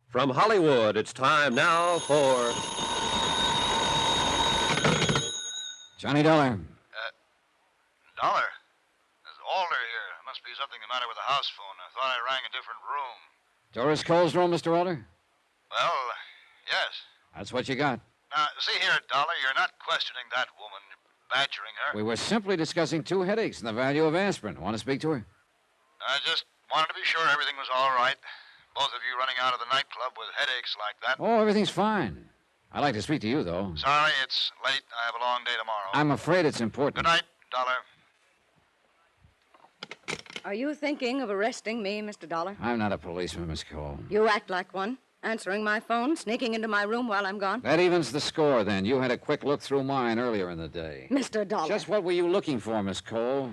From Hollywood, it's time now for... Johnny Dollar. Dollar? There's Alder here. Must be something the matter with the house phone. I thought I rang a different room. Doris Cole's room, Mr. Alder? Well, yes. That's what you got. Now, see here, Dollar, you're not questioning that woman, badgering her. We were simply discussing 2 headaches and the value of aspirin. Want to speak to her? I just wanted to be sure everything was all right. Both of you running out of the nightclub with headaches like that. Oh, everything's fine. I'd like to speak to you, though. Sorry, it's late. I have a long day tomorrow. I'm afraid it's important. Good night, Dollar. Are you thinking of arresting me, Mr. Dollar? I'm not a policeman, Miss Cole. You act like one. Answering my phone, sneaking into my room while I'm gone. That evens the score, then. You had a quick look through mine earlier in the day. Mr. Dollar. Just what were you looking for, Miss Cole?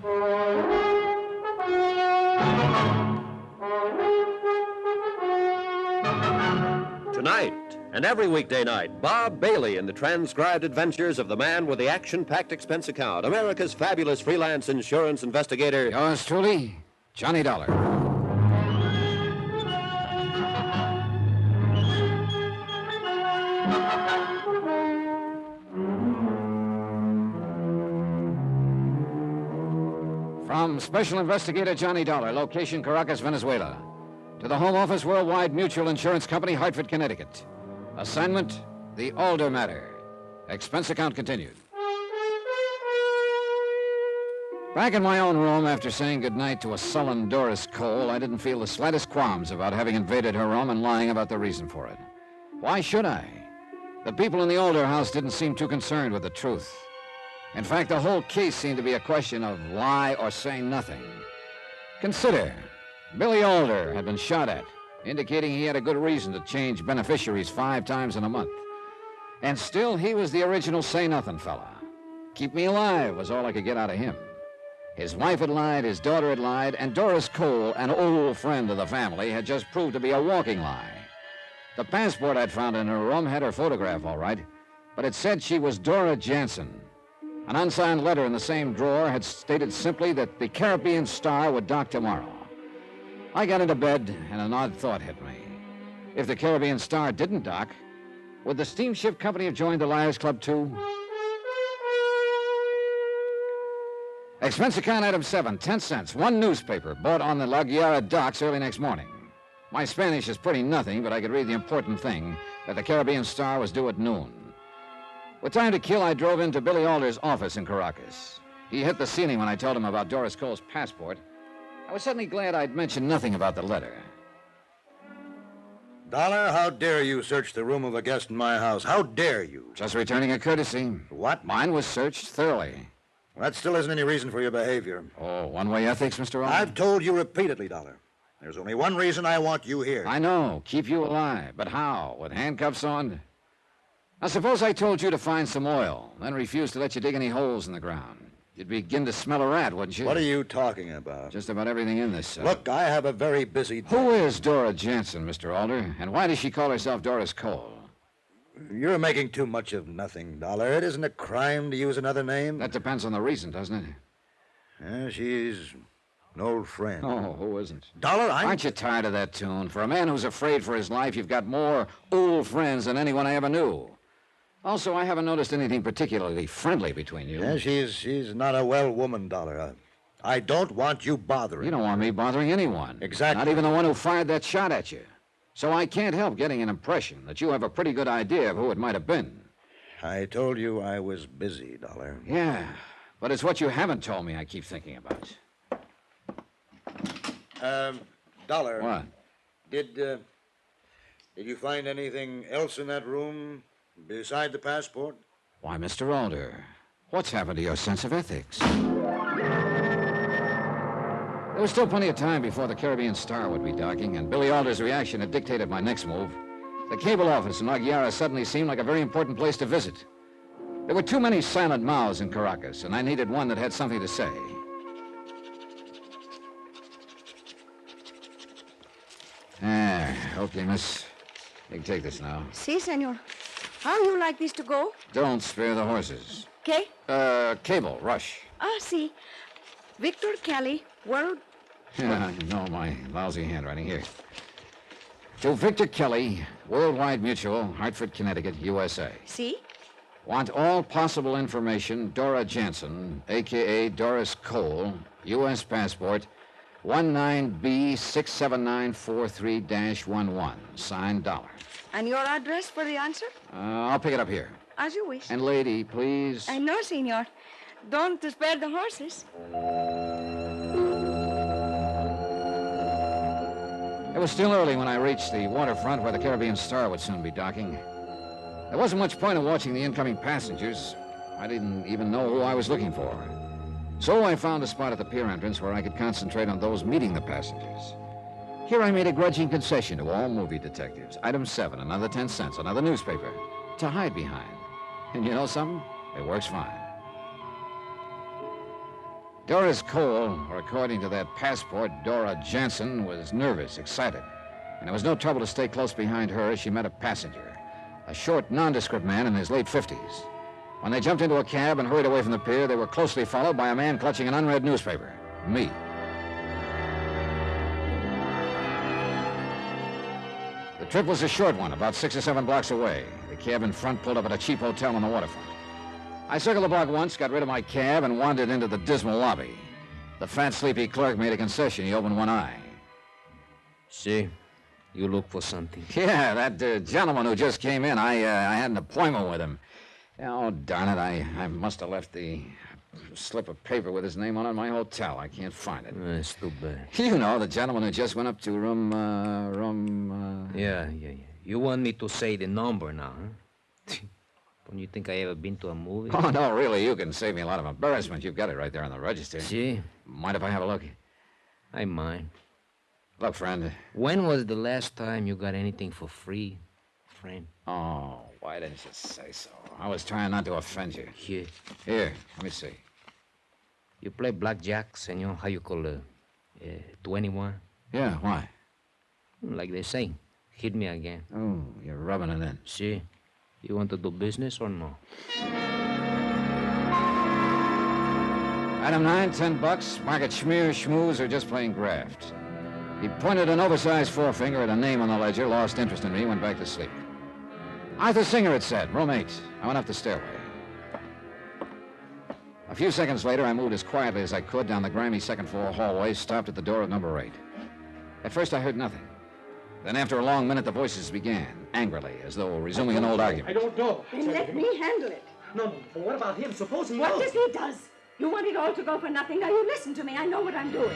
Tonight, and every weekday night, Bob Bailey in the transcribed adventures of the man with the action-packed expense account, America's fabulous freelance insurance investigator. Yours truly, Johnny Dollar. From Special Investigator Johnny Dollar, location Caracas, Venezuela, to the Home Office Worldwide Mutual Insurance Company, Hartford, Connecticut. Assignment, the Alder matter. Expense account continued. Back in my own room, after saying goodnight to a sullen Doris Cole, I didn't feel the slightest qualms about having invaded her room and lying about the reason for it. Why should I? The people in the Alder house didn't seem too concerned with the truth. In fact, the whole case seemed to be a question of lie or say nothing. Consider, Billy Alder had been shot at, indicating he had a good reason to change beneficiaries 5 times in a month. And still, he was the original say-nothing fella. Keep me alive was all I could get out of him. His wife had lied, his daughter had lied, and Doris Cole, an old friend of the family, had just proved to be a walking lie. The passport I'd found in her room had her photograph, all right, but it said she was Dora Jansen. An unsigned letter in the same drawer had stated simply that the Caribbean Star would dock tomorrow. I got into bed, and an odd thought hit me. If the Caribbean Star didn't dock, would the steamship company have joined the Liars Club, too? Expense account item 7, 10 cents. 1 newspaper, bought on the La Guiara docks early next morning. My Spanish is pretty nothing, but I could read the important thing, that the Caribbean Star was due at noon. With time to kill, I drove into Billy Alder's office in Caracas. He hit the ceiling when I told him about Doris Cole's passport. I was suddenly glad I'd mentioned nothing about the letter. Dollar, how dare you search the room of a guest in my house? How dare you? Just returning a courtesy. What? Mine was searched thoroughly. Well, that still isn't any reason for your behavior. Oh, one-way ethics, Mr. Alder? I've told you repeatedly, Dollar. There's only one reason I want you here. I know. Keep you alive. But how? With handcuffs on? Now, suppose I told you to find some oil, then refused to let you dig any holes in the ground. You'd begin to smell a rat, wouldn't you? What are you talking about? Just about everything in this cell. Look, I have a very busy day. Who is Dora Jansen, Mr. Alder? And why does she call herself Doris Cole? You're making too much of nothing, Dollar. It isn't a crime to use another name. That depends on the reason, doesn't it? Yeah, she's an old friend. Oh, who isn't? Dollar, Aren't you tired of that tune? For a man who's afraid for his life, you've got more old friends than anyone I ever knew. Also, I haven't noticed anything particularly friendly between you. Yeah, she's not a well woman, Dollar. I don't want you bothering. You don't want me bothering anyone. Exactly. Not even the one who fired that shot at you. So I can't help getting an impression that you have a pretty good idea of who it might have been. I told you I was busy, Dollar. Yeah, but it's what you haven't told me I keep thinking about. Dollar. What? Did you find anything else in that room beside the passport? Why, Mr. Alder, what's happened to your sense of ethics? There was still plenty of time before the Caribbean Star would be docking, and Billy Alder's reaction had dictated my next move. The cable office in La Guiara suddenly seemed like a very important place to visit. There were too many silent mouths in Caracas, and I needed one that had something to say. Okay, miss. You can take this now. Si, senor. How you like this to go? Don't spare the horses. Okay. Cable, rush. Si. Victor Kelly, World... Yeah, I know my lousy handwriting. Here. To Victor Kelly, Worldwide Mutual, Hartford, Connecticut, USA. See? Want all possible information, Dora Jansen, a.k.a. Doris Cole, U.S. passport, 19B67943-11, signed Dollar. And your address for the answer? I'll pick it up here. As you wish. And lady, please. No, senor. Don't spare the horses. It was still early when I reached the waterfront where the Caribbean Star would soon be docking. There wasn't much point in watching the incoming passengers. I didn't even know who I was looking for. So I found a spot at the pier entrance where I could concentrate on those meeting the passengers. Here I made a grudging concession to all movie detectives. Item 7, another 10 cents, another newspaper to hide behind. And you know something? It works fine. Doris Cole, or according to that passport, Dora Jansen, was nervous, excited. And there was no trouble to stay close behind her as she met a passenger, a short, nondescript man in his late 50s. When they jumped into a cab and hurried away from the pier, they were closely followed by a man clutching an unread newspaper. Me. The trip was a short one, about 6 or 7 blocks away. The cab in front pulled up at a cheap hotel on the waterfront. I circled the block once, got rid of my cab, and wandered into the dismal lobby. The fat, sleepy clerk made a concession. He opened one eye. See, you look for something. Yeah, that gentleman who just came in, I had an appointment with him. Oh, darn it, I must have left the slip of paper with his name on it in my hotel. I can't find it. It's too bad. You know, the gentleman who just went up to room. Yeah. You want me to say the number now, huh? Don't you think I ever been to a movie? Oh, no, really, you can save me a lot of embarrassment. You've got it right there on the register. See? Mind if I have a look? I mind. Look, friend. When was the last time you got anything for free, friend? Oh, why didn't you say so? I was trying not to offend you. Here. Here, let me see. You play blackjack, senor? How you call it? 21? Yeah, why? Like they say, hit me again. Oh, you're rubbing it in. See? You want to do business or no? Item 9, $10. Market schmear, schmooze, or just plain graft. He pointed an oversized forefinger at a name on the ledger, lost interest in me, went back to sleep. Arthur Singer, it said, room 8. I went up the stairway. A few seconds later, I moved as quietly as I could down the grimy second-floor hallway, stopped at the door of number 8. At first, I heard nothing. Then after a long minute, the voices began, angrily, as though resuming an old argument. I don't know. Then let me handle it. No, but what about him? Suppose he What knows. does he does? You want it all to go for nothing. Now you listen to me. I know what I'm doing.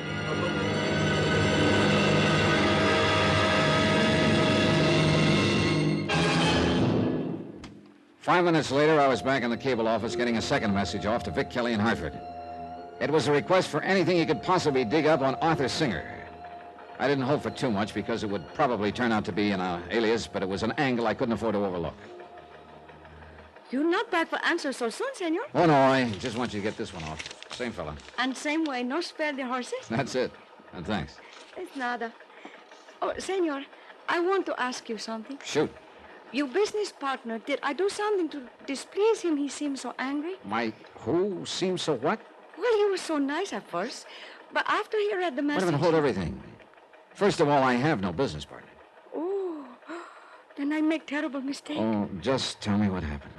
5 minutes later, I was back in the cable office getting a second message off to Vic Kelly in Hartford. It was a request for anything he could possibly dig up on Arthur Singer. I didn't hope for too much because it would probably turn out to be an alias, but it was an angle I couldn't afford to overlook. You're not back for answers so soon, senor. Oh, no, I just want you to get this one off. Same fella. And same way, no spare the horses? That's it. And thanks. It's nada. Oh, senor, I want to ask you something. Shoot. Your business partner, did I do something to displease him? He seemed so angry. My who seems so what? Well, he was so nice at first, but after he read the Wait message... a minute, hold everything. First of all, I have no business partner. Oh, then I make terrible mistake. Oh, just tell me what happened.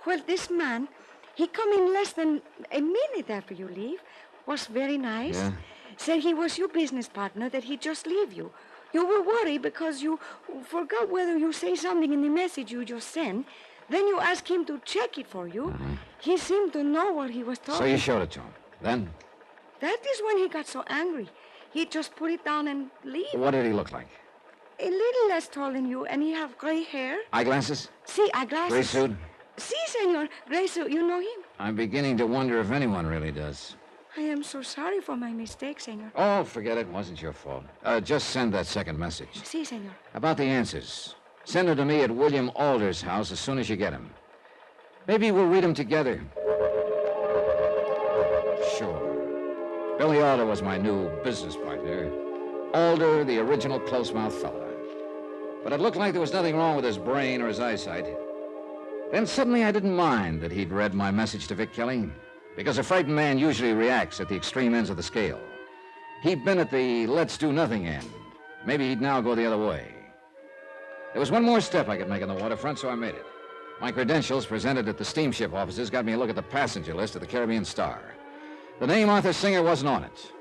Well, this man, he come in less than a minute after you leave, was very nice. Yeah? Said he was your business partner, that he just leave you. You were worried because you forgot whether you say something in the message you just sent. Then you asked him to check it for you. Uh-huh. He seemed to know what he was talking. So you showed it to him. Then? That is when he got so angry. He just put it down and leave. What did he look like? A little less tall than you, and he have gray hair. Eyeglasses? See, eyeglasses. Gray suit? Si, senor. Gray suit. You know him. I'm beginning to wonder if anyone really does. I am so sorry for my mistake, senor. Oh, forget it. It wasn't your fault. Just send that second message. Si, senor. About the answers. Send them to me at William Alder's house as soon as you get them. Maybe we'll read them together. Sure. Billy Alder was my new business partner. Alder, the original close-mouthed fella. But it looked like there was nothing wrong with his brain or his eyesight. Then suddenly I didn't mind that he'd read my message to Vic Kelly, because a frightened man usually reacts at the extreme ends of the scale. He'd been at the let's do nothing end. Maybe he'd now go the other way. There was one more step I could make on the waterfront, so I made it. My credentials presented at the steamship offices got me a look at the passenger list of the Caribbean Star. The name Arthur Singer wasn't on it.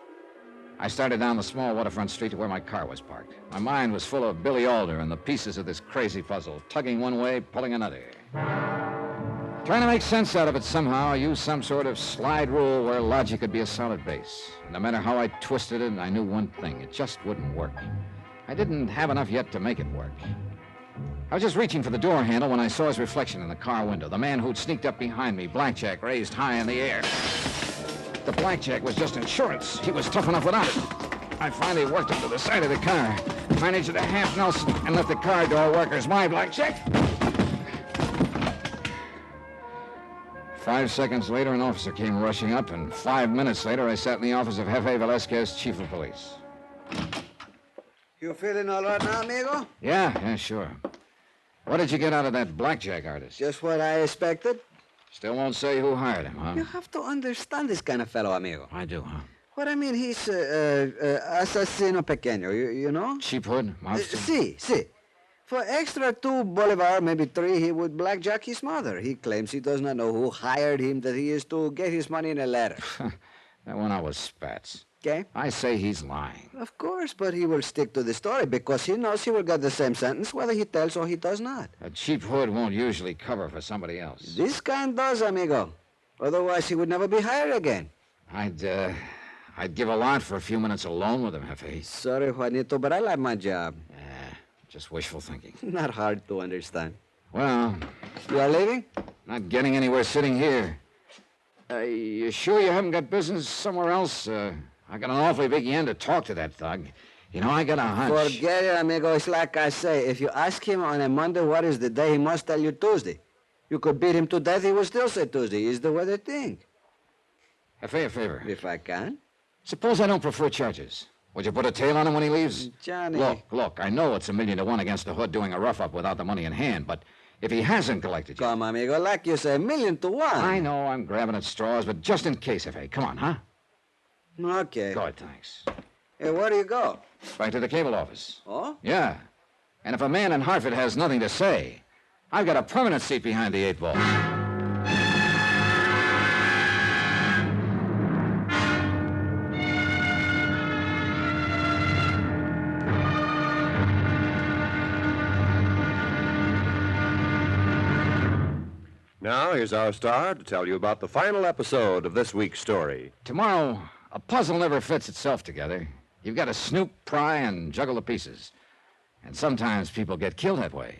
I started down the small waterfront street to where my car was parked. My mind was full of Billy Alder and the pieces of this crazy puzzle, tugging one way, pulling another. Trying to make sense out of it somehow, I used some sort of slide rule where logic could be a solid base. No matter how I twisted it, I knew one thing. It just wouldn't work. I didn't have enough yet to make it work. I was just reaching for the door handle when I saw his reflection in the car window. The man who'd sneaked up behind me, blackjack raised high in the air. The blackjack was just insurance. He was tough enough without it. I finally worked up to the side of the car, managed a half Nelson, and let the car door workers my blackjack. 5 seconds later, an officer came rushing up, and 5 minutes later, I sat in the office of Jefe Velasquez, chief of police. You feeling all right now, amigo? Yeah, sure. What did you get out of that blackjack artist? Just what I expected. Still won't say who hired him, huh? You have to understand this kind of fellow, amigo. I do, huh? What I mean, he's asesino pequeño, you know? Cheap hood? Mobster? Sí. For extra $2 Bolivar, maybe 3, he would blackjack his mother. He claims he does not know who hired him, that he is to get his money in a letter. That went out with spats. Okay? I say he's lying. Of course, but he will stick to the story because he knows he will get the same sentence whether he tells or he does not. A cheap hood won't usually cover for somebody else. This kind does, amigo. Otherwise, he would never be hired again. I'd give a lot for a few minutes alone with him, Jefe. Sorry, Juanito, but I like my job. Just wishful thinking. Not hard to understand. Well, You are leaving? not getting anywhere sitting here. You sure you haven't got business somewhere else? I got an awfully big yen to talk to that thug. You know, I got a hunch. Forget it, amigo. It's like I say. If you ask him on a Monday what is the day, he must tell you Tuesday. You could beat him to death, he will still say Tuesday. Is the way they think. Jefe, a favor. If I can. Suppose I don't prefer charges. Would you put a tail on him when he leaves? Johnny. Look, I know it's 1,000,000 to 1 against the hood doing a rough-up without the money in hand, but if he hasn't collected you... Come, amigo, like you say, 1,000,000 to 1. I know I'm grabbing at straws, but just in case, Jefe, come on, huh? Okay. Good, thanks. Hey, where do you go? Back to the cable office. Oh? Yeah. And if a man in Hartford has nothing to say, I've got a permanent seat behind the 8 ball. Now, here's our star to tell you about the final episode of this week's story. Tomorrow, a puzzle never fits itself together. You've got to snoop, pry, and juggle the pieces. And sometimes people get killed that way.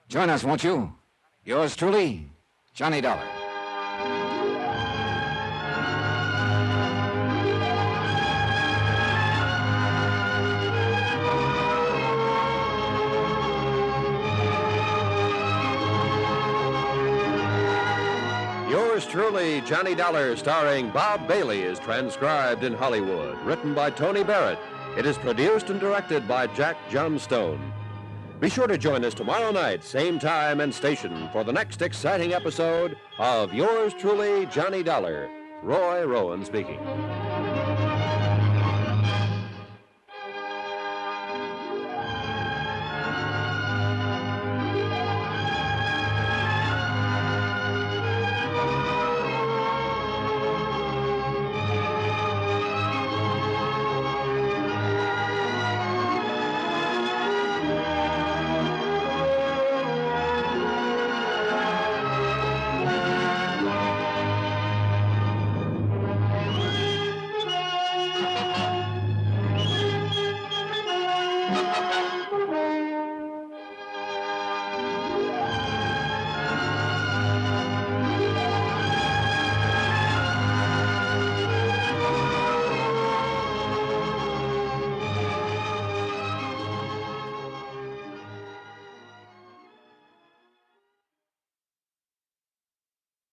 Join us, won't you? Yours truly, Johnny Dollar. Yours truly, Johnny Dollar, starring Bob Bailey, is transcribed in Hollywood. Written by Tony Barrett. It is produced and directed by Jack Johnstone. Be sure to join us tomorrow night, same time and station, for the next exciting episode of Yours truly, Johnny Dollar. Roy Rowan speaking.